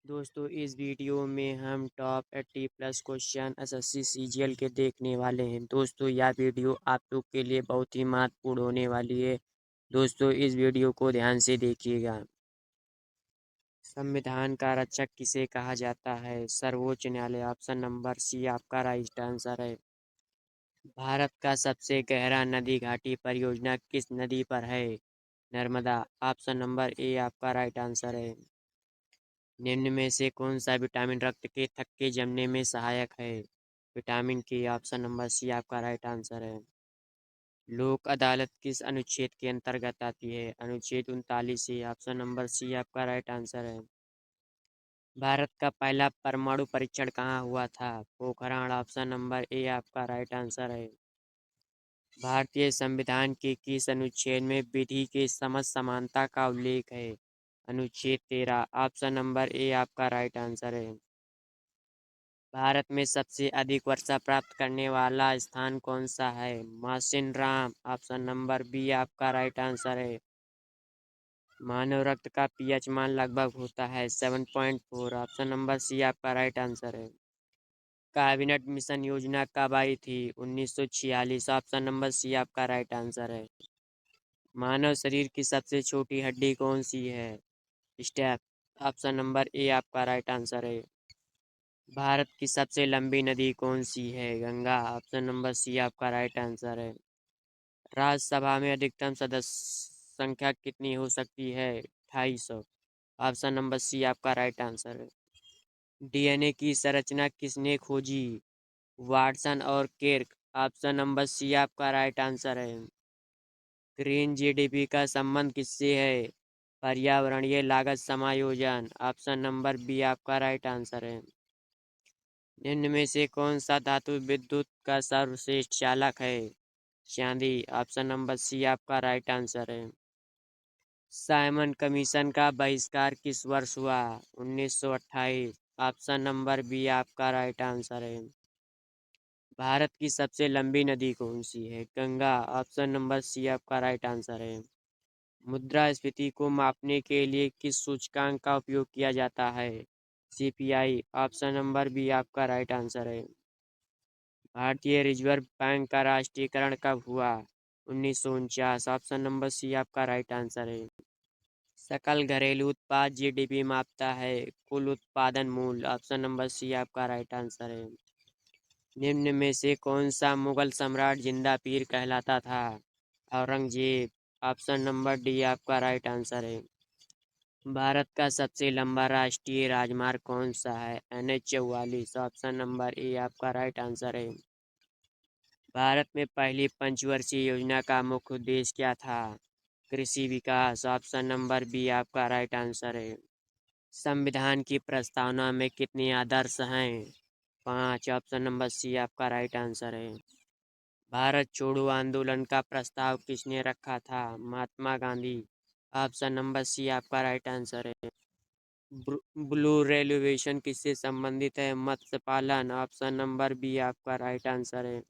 दोस्तों इस वीडियो में हम top 80 plus question SSC CGL के देखने वाले हैं। दोस्तों यह वीडियो आप लोग के लिए बहुत ही महत्वपूर्ण होने वाली है। दोस्तों इस वीडियो को ध्यान से देखिएगा। संविधान का रक्षक किसे कहा जाता है? सर्वोच्च न्यायालय। ऑप्शन नंबर सी आपका राइट आंसर है। भारत का सबसे गहरा नदी घाटी परियोजना किस नदी पर है? नर्मदा। ऑप्शन नंबर ए आपका राइट आंसर है। निम्न में से कौन सा विटामिन रक्त के थक्के जमने में सहायक है? विटामिन के। ऑप्शन नंबर सी आपका राइट आंसर है। लोक अदालत किस अनुच्छेद के अंतर्गत आती है? अनुच्छेद 39 है। ऑप्शन नंबर सी आपका राइट आंसर है। भारत का पहला परमाणु परीक्षण कहाँ हुआ था? पोखरण। ऑप्शन नंबर ए आपका राइट आंसर है। भारतीय संविधान के किस अनुच्छेद में विधि के समझ समानता का उल्लेख है? अनुच्छेद 13। ऑप्शन नंबर ए आपका राइट आंसर है। भारत में सबसे अधिक वर्षा प्राप्त करने वाला स्थान कौन सा है? मासिनराम। ऑप्शन नंबर बी आपका राइट आंसर है। मानव रक्त का पीएच मान लगभग होता है 7.4। ऑप्शन नंबर सी आपका राइट आंसर है। कैबिनेट मिशन योजना कब आई थी? 1946। ऑप्शन नंबर सी आपका राइट आंसर है। मानव शरीर की सबसे छोटी हड्डी कौन सी है? स्टेप। ऑप्शन नंबर ए आपका राइट आंसर है। भारत की सबसे लंबी नदी कौन सी है? गंगा। ऑप्शन नंबर सी आपका राइट आंसर है। राज्यसभा में अधिकतम सदस्य संख्या कितनी हो सकती है? 250। ऑप्शन नंबर सी आपका राइट आंसर है। डीएनए की संरचना किसने खोजी? वाटसन और किर्क। ऑप्शन नंबर सी आपका राइट आंसर है। ग्रीन जीडीपी का संबंध किससे है? पर्यावरणीय लागत समायोजन। ऑप्शन नंबर बी आपका राइट आंसर है। निम्न में से कौन सा धातु विद्युत का सर्वश्रेष्ठ चालक है? चांदी। ऑप्शन नंबर सी आपका राइट आंसर है। साइमन कमीशन का बहिष्कार किस वर्ष हुआ? 1928। ऑप्शन नंबर बी आपका राइट आंसर है। भारत की सबसे लंबी नदी कौन सी है? गंगा। ऑप्शन नंबर सी आपका राइट आंसर है। मुद्रास्फीति को मापने के लिए किस सूचकांक का उपयोग किया जाता है? सीपीआई। ऑप्शन नंबर बी आपका राइट आंसर है। भारतीय रिजर्व बैंक का राष्ट्रीयकरण कब हुआ? 1949। ऑप्शन नंबर सी आपका राइट आंसर है। सकल घरेलू उत्पाद जीडीपी मापता है कुल उत्पादन मूल्य। ऑप्शन नंबर सी आपका राइट आंसर है। निम्न में से कौन सा मुगल सम्राट जिंदा पीर कहलाता था? औरंगजेब। ऑप्शन नंबर डी आपका राइट आंसर है। भारत का सबसे लंबा राष्ट्रीय राजमार्ग कौन सा है? NH 44। ऑप्शन नंबर ए आपका राइट आंसर है। भारत में पहली पंचवर्षीय योजना का मुख्य उद्देश्य क्या था? कृषि विकास। ऑप्शन नंबर बी आपका राइट आंसर है। संविधान की प्रस्तावना में कितने आदर्श हैं? 5। ऑप्शन नंबर सी आपका राइट आंसर है। भारत छोड़ो आंदोलन का प्रस्ताव किसने रखा था? Mahatma Gandhi. Option number C आपका राइट आंसर है। ब्लू रेवोल्यूशन किससे संबंधित है? मत्स्य पालन। ऑप्शन नंबर बी आपका राइट आंसर है।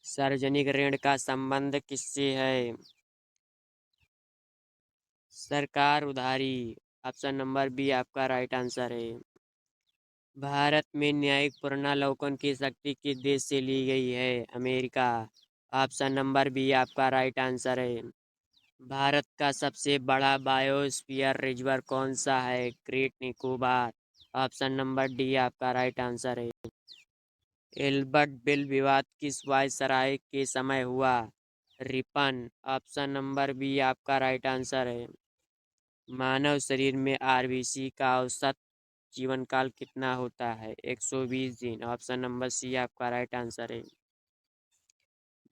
सार्वजनिक ऋण का संबंध किससे है? सरकार उधारी। ऑप्शन नंबर बी आपका राइट आंसर है। भारत में न्यायिक पुनरावलोकन की शक्ति किस देश से ली गई है? अमेरिका। ऑप्शन नंबर बी आपका राइट आंसर है। भारत का सबसे बड़ा बायोस्फीयर रिजर्व कौन सा है? Great Nicobar. Option number D आपका राइट आंसर है। एल्बर्ट बिल विवाद किस वायसराय के समय हुआ? रिपन। ऑप्शन नंबर बी आपका राइट आंसर है। मानव शरीर में आरबीसी का औसत जीवन काल कितना होता है? 120 दिन। ऑप्शन नंबर सी आपका राइट आंसर है।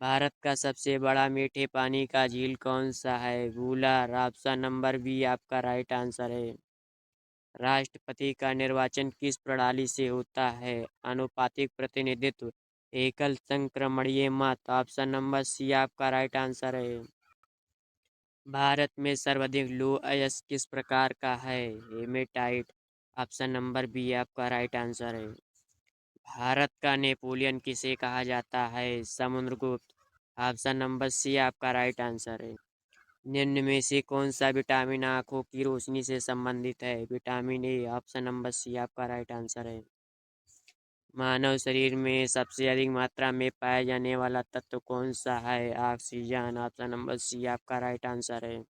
भारत का सबसे बड़ा मीठे पानी का झील कौन सा है? वूलर। ऑप्शन नंबर बी आपका राइट आंसर है। राष्ट्रपति का निर्वाचन किस प्रणाली से होता है? आनुपातिक प्रतिनिधित्व, एकल संक्रमणीय मत। ऑप्शन नंबर सी आपका राइट आंसर है। भारत में सर्वाधिक लौह अयस्क किस प्रकार का है? हेमेटाइट। ऑप्शन नंबर बी आपका राइट आंसर है। भारत का नेपोलियन किसे कहा जाता है? समुद्रगुप्त। ऑप्शन नंबर सी आपका राइट आंसर है। निम्न में से कौन सा विटामिन आँखों की रोशनी से संबंधित है? Vitamin A. Option number C आपका राइट आंसर है। मानव शरीर में सबसे अधिक मात्रा में पाए जाने वाला तत्व कौन सा है? ऑक्सीजन। ऑप्शन नंबर सी आपका राइट आंसर है।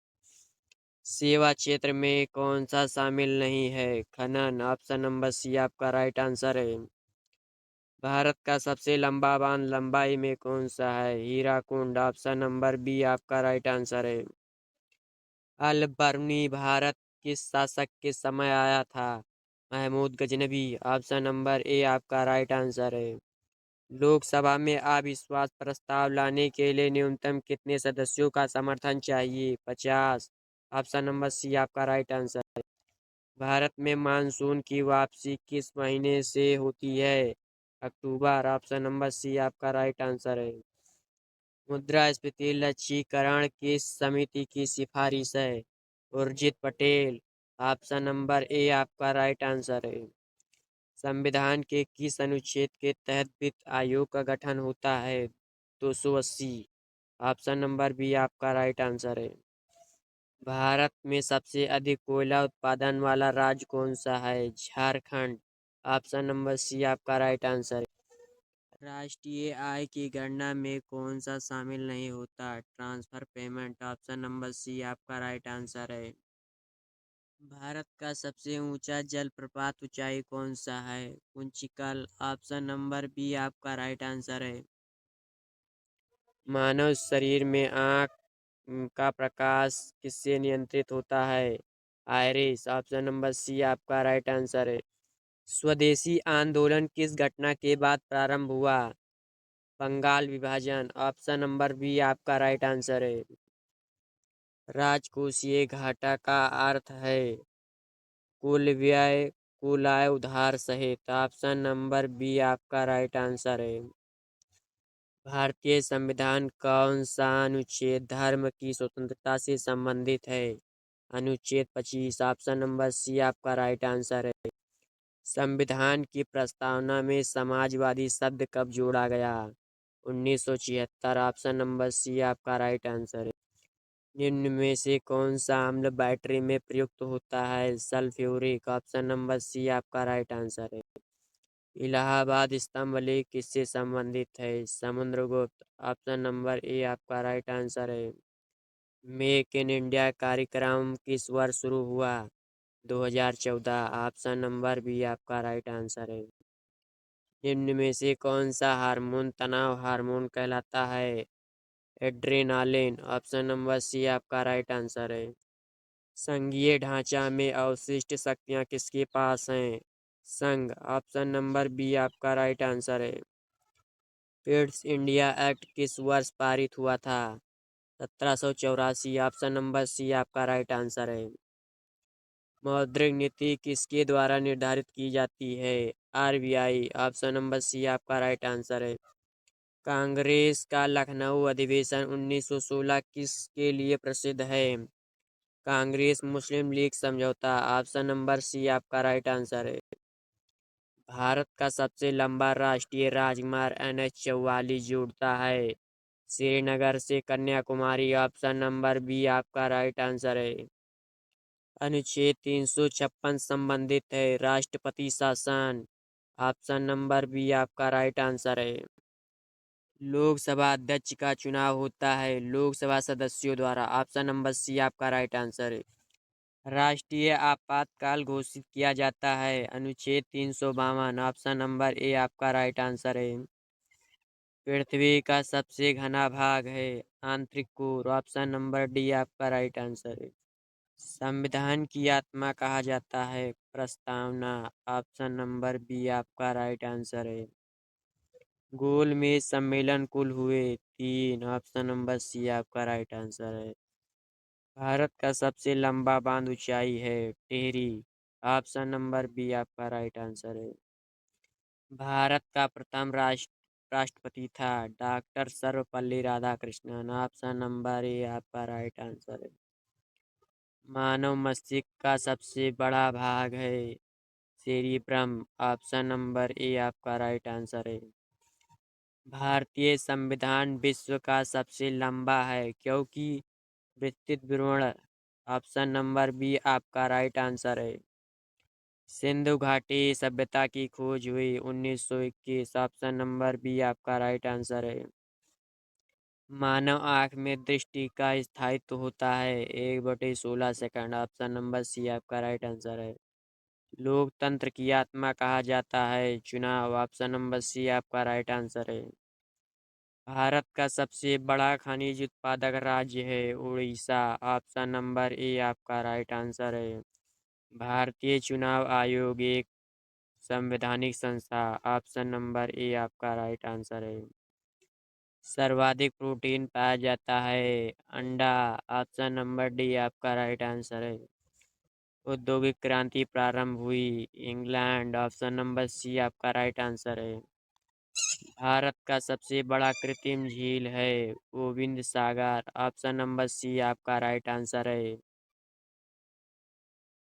सेवा क्षेत्र में कौन सा शामिल नहीं है? खनन। ऑप्शन नंबर सी आपका राइट आंसर है। भारत का सबसे लंबा बांध लंबाई में कौन सा है? हीराकुंड। ऑप्शन नंबर बी आपका राइट आंसर है। अल बरूनी भारत किस शासक के समय आया था? Mahmud Ghaznavi. Option number A आपका राइट आंसर है। लोकसभा में अविश्वास प्रस्ताव लाने के लिए न्यूनतम कितने सदस्यों का समर्थन चाहिए? 50। ऑप्शन नंबर सी आपका राइट आंसर है। भारत में मानसून की वापसी किस महीने से होती है? अक्टूबर। ऑप्शन नंबर सी आपका राइट आंसर है। मुद्रास्फीति लक्ष्यीकरण किस समिति की सिफारिश है? Urjit Patel. Option number A आपका राइट आंसर है। संविधान के किस अनुच्छेद के तहत वित्त आयोग का गठन होता है? 280। ऑप्शन नंबर बी आपका राइट आंसर है। भारत में सबसे अधिक कोयला उत्पादन वाला राज्य कौन सा है? झारखंड। ऑप्शन नंबर सी आपका राइट आंसर है। राष्ट्रीय आय की गणना में कौन सा शामिल नहीं होता? Transfer payment. Option number C आपका राइट आंसर है। भारत का सबसे ऊंचा जलप्रपात ऊंचाई कौन सा है? उंचिकल। ऑप्शन नंबर बी आपका राइट आंसर है। मानव शरीर में आँख का प्रकाश किससे नियंत्रित होता है? आयरिस। ऑप्शन नंबर सी आपका राइट आंसर है। स्वदेशी आंदोलन किस घटना के बाद प्रारंभ हुआ? बंगाल विभाजन। ऑप्शन नंबर बी आपका राइट आंसर है। राजकोषीय घाटा का अर्थ है कुल व्यय, कुल आय, उधार सहित। ऑप्शन नंबर बी आपका राइट आंसर है। भारतीय संविधान कौन सा अनुच्छेद धर्म की स्वतंत्रता से संबंधित है? अनुच्छेद 25। ऑप्शन नंबर सी आपका राइट आंसर है। संविधान की प्रस्तावना में समाजवादी शब्द कब जोड़ा गया? 1976। ऑप्शन नंबर सी आपका राइट आंसर है। निम्न में से कौन सा अम्ल बैटरी में प्रयुक्त होता है? सल्फ्यूरिक। ऑप्शन नंबर सी आपका राइट आंसर है। इलाहाबाद स्तंभ लेख किससे संबंधित है? समुद्रगुप्त। ऑप्शन नंबर ए आपका राइट आंसर है। मेक इन इंडिया कार्यक्रम किस वर्ष शुरू हुआ? 2014। ऑप्शन नंबर बी आपका राइट आंसर है। निम्न में से कौन सा हार्मोन तनाव हार्मोन कहलाता है? एड्रेनालिन। ऑप्शन नंबर सी आपका राइट आंसर है। संघीय ढांचा में अवशिष्ट शक्तियां किसके पास हैं? संघ। ऑप्शन नंबर बी आपका राइट आंसर है। पेड्स इंडिया एक्ट किस वर्ष पारित हुआ था? 1784। ऑप्शन नंबर सी आपका राइट आंसर है। मौद्रिक नीति किसके द्वारा निर्धारित की जाती है? आरबीआई। ऑप्शन नंबर सी आपका राइट आंसर है। कांग्रेस का लखनऊ अधिवेशन 1916 किसके लिए प्रसिद्ध है? कांग्रेस मुस्लिम लीग समझौता। ऑप्शन नंबर सी आपका राइट आंसर है। भारत का सबसे लंबा राष्ट्रीय राजमार्ग NH 44 जोड़ता है श्रीनगर से कन्याकुमारी। ऑप्शन नंबर बी आपका राइट आंसर है। अनुच्छेद 356 संबंधित है राष्ट्रपति शासन। ऑप्शन नंबर बी आपका राइट आंसर है। लोकसभा अध्यक्ष का चुनाव होता है लोकसभा सदस्यों द्वारा। ऑप्शन नंबर सी आपका राइट आंसर है। राष्ट्रीय आपातकाल घोषित किया जाता है अनुच्छेद 352। ऑप्शन नंबर ए आपका राइट आंसर है। पृथ्वी का सबसे घना भाग है आंतरिक कोर। ऑप्शन नंबर डी आपका राइट आंसर है। संविधान की आत्मा कहा जाता है प्रस्तावना। ऑप्शन नंबर बी आपका राइट आंसर है। गोल में सम्मेलन कुल हुए 3। ऑप्शन नंबर सी आपका राइट आंसर है। भारत का सबसे लंबा बांध ऊंचाई है टिहरी। ऑप्शन नंबर बी आपका राइट आंसर है। भारत का प्रथम राष्ट्रपति था doctor Sarvepalli Radhakrishnan. Option number A आपका राइट आंसर है। मानव मस्तिष्क का सबसे बड़ा भाग है सेरिब्रम। ऑप्शन नंबर ए आपका राइट आंसर है। भारतीय संविधान विश्व का सबसे लंबा है क्योंकि विस्तृत विवरण। ऑप्शन नंबर बी आपका राइट आंसर है। सिंधु घाटी सभ्यता की खोज हुई 1921। ऑप्शन नंबर बी आपका राइट आंसर है। मानव आँख में दृष्टि का स्थायित्व होता है 1/16 सेकंड। ऑप्शन नंबर सी आपका राइट आंसर है। लोकतंत्र की आत्मा कहा जाता है चुनाव। ऑप्शन नंबर सी आपका राइट आंसर है। भारत का सबसे बड़ा खनिज उत्पादक राज्य है उड़ीसा। ऑप्शन नंबर ए आपका राइट आंसर है। भारतीय चुनाव आयोग एक संवैधानिक संस्था। ऑप्शन नंबर ए आपका राइट आंसर है। सर्वाधिक प्रोटीन पाया जाता है अंडा। ऑप्शन नंबर डी आपका राइट आंसर है। औद्योगिक क्रांति प्रारंभ हुई इंग्लैंड। ऑप्शन नंबर सी आपका राइट आंसर है। भारत का सबसे बड़ा कृत्रिम झील है गोविंद सागर। ऑप्शन नंबर सी आपका राइट आंसर है।